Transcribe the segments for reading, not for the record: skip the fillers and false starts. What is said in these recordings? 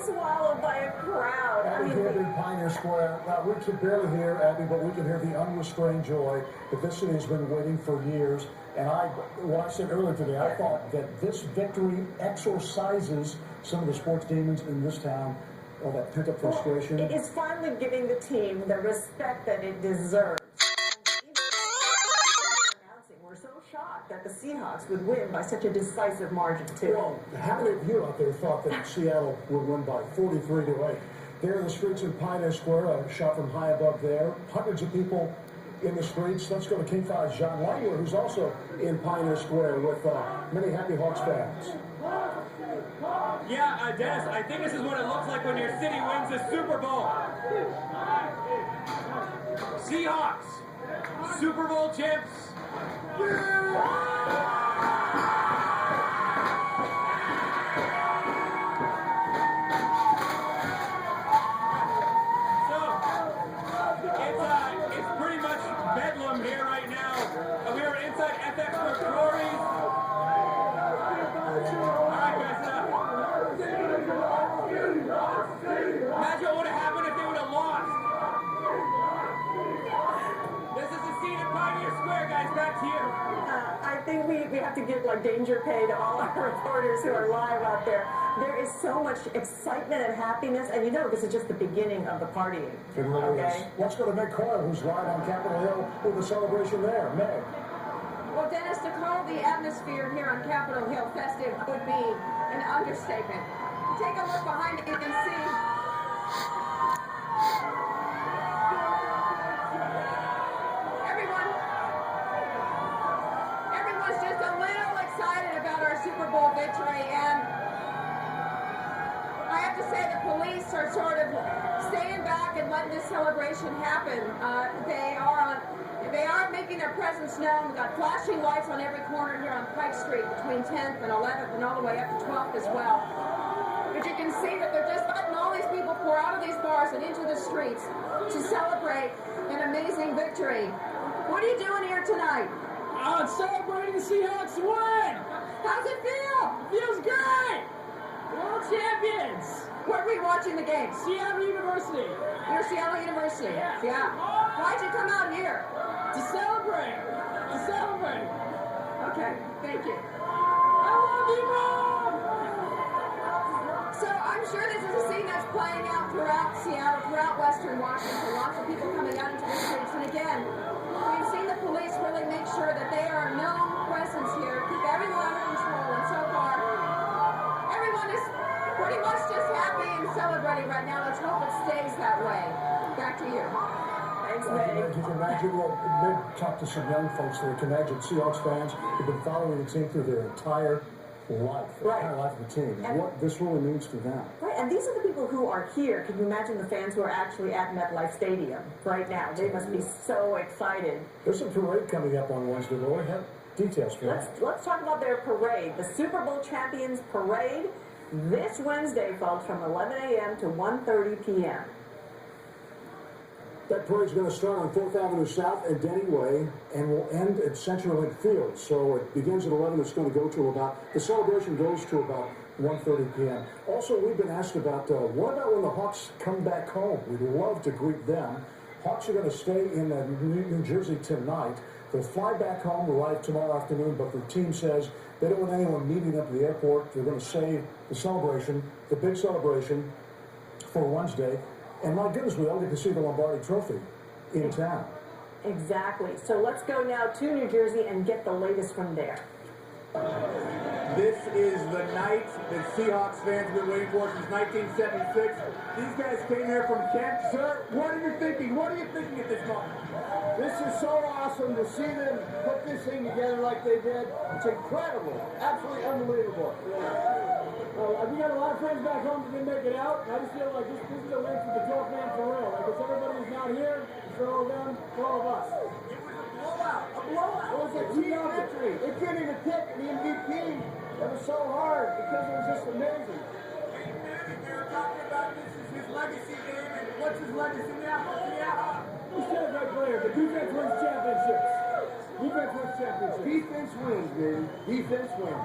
swallowed by a crowd. Abby here in Pioneer Square. We can barely hear Abby, but we can hear the unrestrained joy that this city has been waiting for years. And what I said earlier today, I thought that this victory exorcises some of the sports demons in this town, all that pent-up frustration. It is finally giving the team the respect that it deserves. We're so shocked that the Seahawks would win by such a decisive margin, too. Well, how many of you out there thought that Seattle would win by 43-8? There in the streets in Pioneer Square, a shot from high above there. Hundreds of people in the streets. Let's go to King 5's John Langler, who's also in Pioneer Square with many happy Hawks fans. Yeah, Dennis, I think this is what it looks like when your city wins the Super Bowl. Seahawks, Super Bowl champs. It's pretty much bedlam here right now. We are inside FX McCrory's. Alright guys, imagine what would have happened if they would have lost. This is the scene at Pioneer Square, guys. Back to you. I think we have to give danger pay to all our reporters who are live out there. There is so much excitement and happiness, and this is just the beginning of the partying. It really is. Let's go to Meg Coyle, who's live on Capitol Hill with the celebration there. Meg. Well, Dennis, to call the atmosphere here on Capitol Hill festive would be an understatement. Take a look behind me and see. Everyone's just a little excited about our Super Bowl victory, and I have to say the police are sort of staying back and letting this celebration happen. They are making their presence known. We've got flashing lights on every corner here on Pike Street between 10th and 11th and all the way up to 12th as well. But you can see that they're just letting all these people pour out of these bars and into the streets to celebrate an amazing victory. What are you doing here tonight? I'm celebrating the Seahawks win! How's it feel? Feels great! World champions! Where were you watching the game? Seattle University. You're Seattle University? Yeah. Why'd you come out here? To celebrate. To celebrate. Okay, thank you. I love you, Mom! So I'm sure this is a scene that's playing out throughout Seattle, throughout Western Washington. Lots of people coming out into the streets. And again, we've seen the police really make sure that they are a known presence here, keep everyone under control. And so far, everyone is pretty much just happy and celebrating right now. Let's hope it stays that way. Back to you. Thanks, Meg. You can imagine, Meg talked to some young folks there. You can imagine Seahawks fans who've been following the team through their entire life, the entire life of the team, and what this really means to them. Right, and these are the people who are here. Can you imagine the fans who are actually at MetLife Stadium right now? They must be so excited. There's a parade coming up on Wednesday, Lori. Have details for that. Let's talk about their parade. The Super Bowl Champions Parade this Wednesday, folks, from 11 a.m. to 1:30 p.m. That parade's going to start on 4th Avenue South and Denny Way and will end at CenturyLink Field. So it begins at 11. It's going to go to the celebration goes to about 1:30 p.m. Also, we've been asked about what about when the Hawks come back home? We'd love to greet them. Hawks are going to stay in New Jersey tonight. They'll fly back home, arrive tomorrow afternoon, but the team says they don't want anyone meeting up at the airport. They're going to save the celebration, the big celebration, for Wednesday. And my goodness, we all get to see the Lombardi Trophy in town. Exactly. So let's go now to New Jersey and get the latest from there. This is the night that Seahawks fans have been waiting for since 1976. These guys came here from Kent. Sir, what are you thinking? What are you thinking at this moment? This is so awesome to see them put this thing together like they did. It's incredible. Absolutely unbelievable. We got a lot of friends back home that didn't make it out. And I just feel like this is a win for the Joe fan for real. Like, it's everybody who's not here, it's for all of them, for all of us. It was a blowout. A blowout. It was a team victory. It couldn't even pick the MVP. It was so hard because it was just amazing. They were talking about this is his legacy game, and what's his legacy now? He's still a great player, but defense wins championships. Defense wins championships. Defense wins, baby. Defense wins.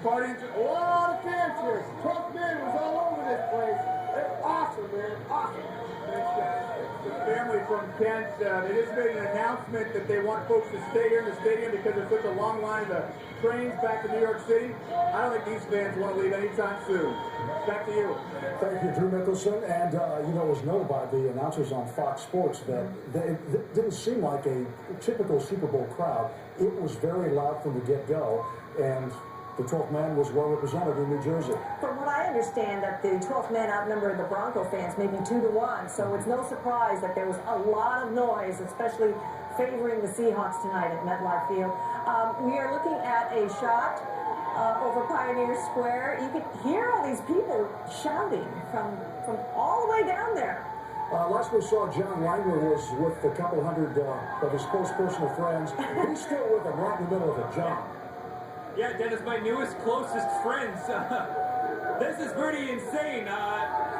partying. Oh, the fans here. 12th man was all over this place. It's awesome, man. Awesome. Thanks, guys. The family from Kent, they just made an announcement that they want folks to stay here in the stadium because there's such a long line of the trains back to New York City. I don't think these fans want to leave anytime soon. Back to you. Thank you, Drew Mickelson. And, you know, it was noted by the announcers on Fox Sports that it didn't seem like a typical Super Bowl crowd. It was very loud from the get-go, and the 12th man was well represented in New Jersey. From what I understand, that the 12th man outnumbered the Bronco fans maybe 2-1, so it's no surprise that there was a lot of noise, especially favoring the Seahawks tonight at MetLife Field. We are looking at a shot over Pioneer Square. You can hear all these people shouting from all the way down there. Last we saw, John Wagner was with a couple hundred of his close personal friends. He's still with them right in the middle of it, John. Yeah, Dennis, my newest, closest friends. This is pretty insane.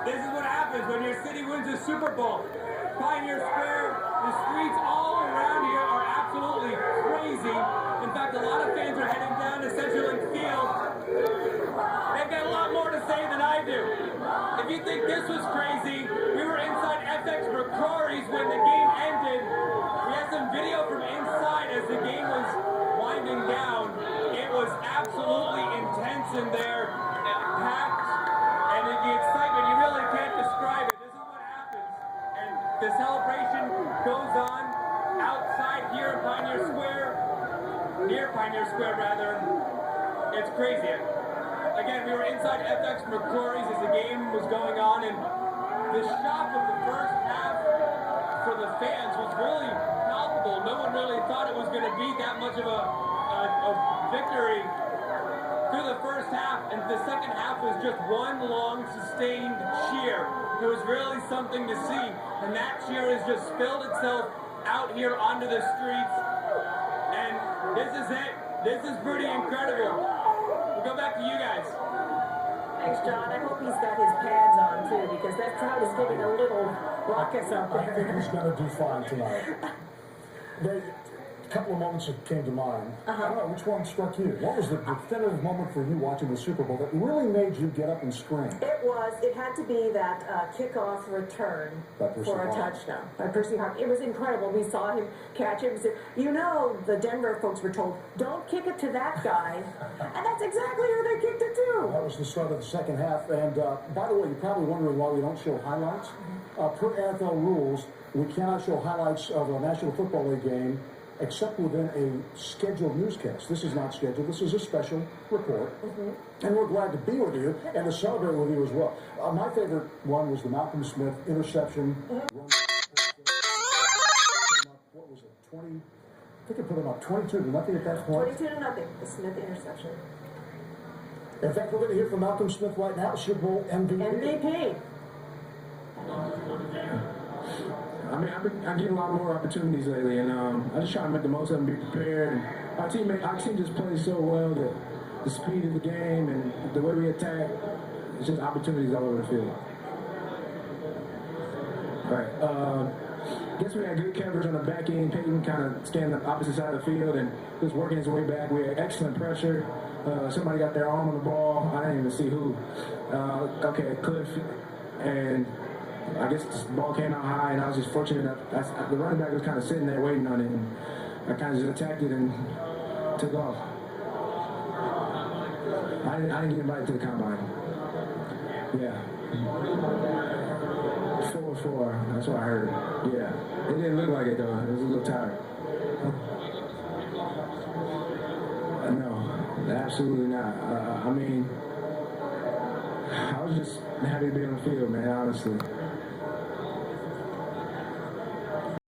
This is what happens when your city wins a Super Bowl. Pioneer Square, the streets all around here are absolutely crazy. In fact, a lot of fans are heading down to CenturyLink Field. They've got a lot more to say than I do. If you think this was crazy, we were inside FX McCrory's when the game ended. We had some video from inside as the game was winding down. It was absolutely intense in there, packed, and the excitement, you really can't describe it. This is what happens. And the celebration goes on outside here in Pioneer Square, near Pioneer Square rather. It's crazy. Again, we were inside FX McCrory's as the game was going on, and the shock of the first half for the fans was really palpable. No one really thought it was going to be that much of a victory through the first half, and the second half was just one long sustained cheer. It was really something to see, and that cheer has just spilled itself out here onto the streets, and this is it. This is pretty incredible. We'll go back to you guys. Thanks, John. I hope he's got his pads on, too, because that crowd is getting a little raucous out I there. think he's going to do fine tonight. A couple of moments that came to mind. I don't know, which one struck you? What was the definitive moment for you watching the Super Bowl that really made you get up and scream? It had to be that kickoff return for a touchdown by Percy Harvin. It was incredible. We saw him catch it. You know, the Denver folks were told, don't kick it to that guy. And that's exactly who they kicked it to. That was the start of the second half. And by the way, you're probably wondering why we don't show highlights. Per NFL rules, we cannot show highlights of a National Football League game except within a scheduled newscast. This is not scheduled. This is a special report. And we're glad to be with you and to celebrate with you as well. My favorite one was the Malcolm Smith interception. Run. What was it, 20? I think it put him up 22-0 at that point. 22-0, the Smith interception. In fact, we're going to hear from Malcolm Smith right now, Super Bowl MVP. MVP. I mean, I'm getting a lot more opportunities lately, and I just try to make the most of them, be prepared. And our team just plays so well that the speed of the game and the way we attack, it's just opportunities all over the field. All right. Guess we had good coverage on the back end. Peyton kind of staying on the opposite side of the field and just working his way back. We had excellent pressure. Somebody got their arm on the ball. I didn't even see who. Okay, Cliff. And I guess the ball came out high, and I was just fortunate enough. The running back was kind of sitting there waiting on it, and I kind of just attacked it and took off. I didn't get invited to the combine. Yeah. 4-4. That's what I heard. Yeah. It didn't look like it, though. It was a little tired. No, absolutely not. I mean, I was just happy to be on the field, man, honestly.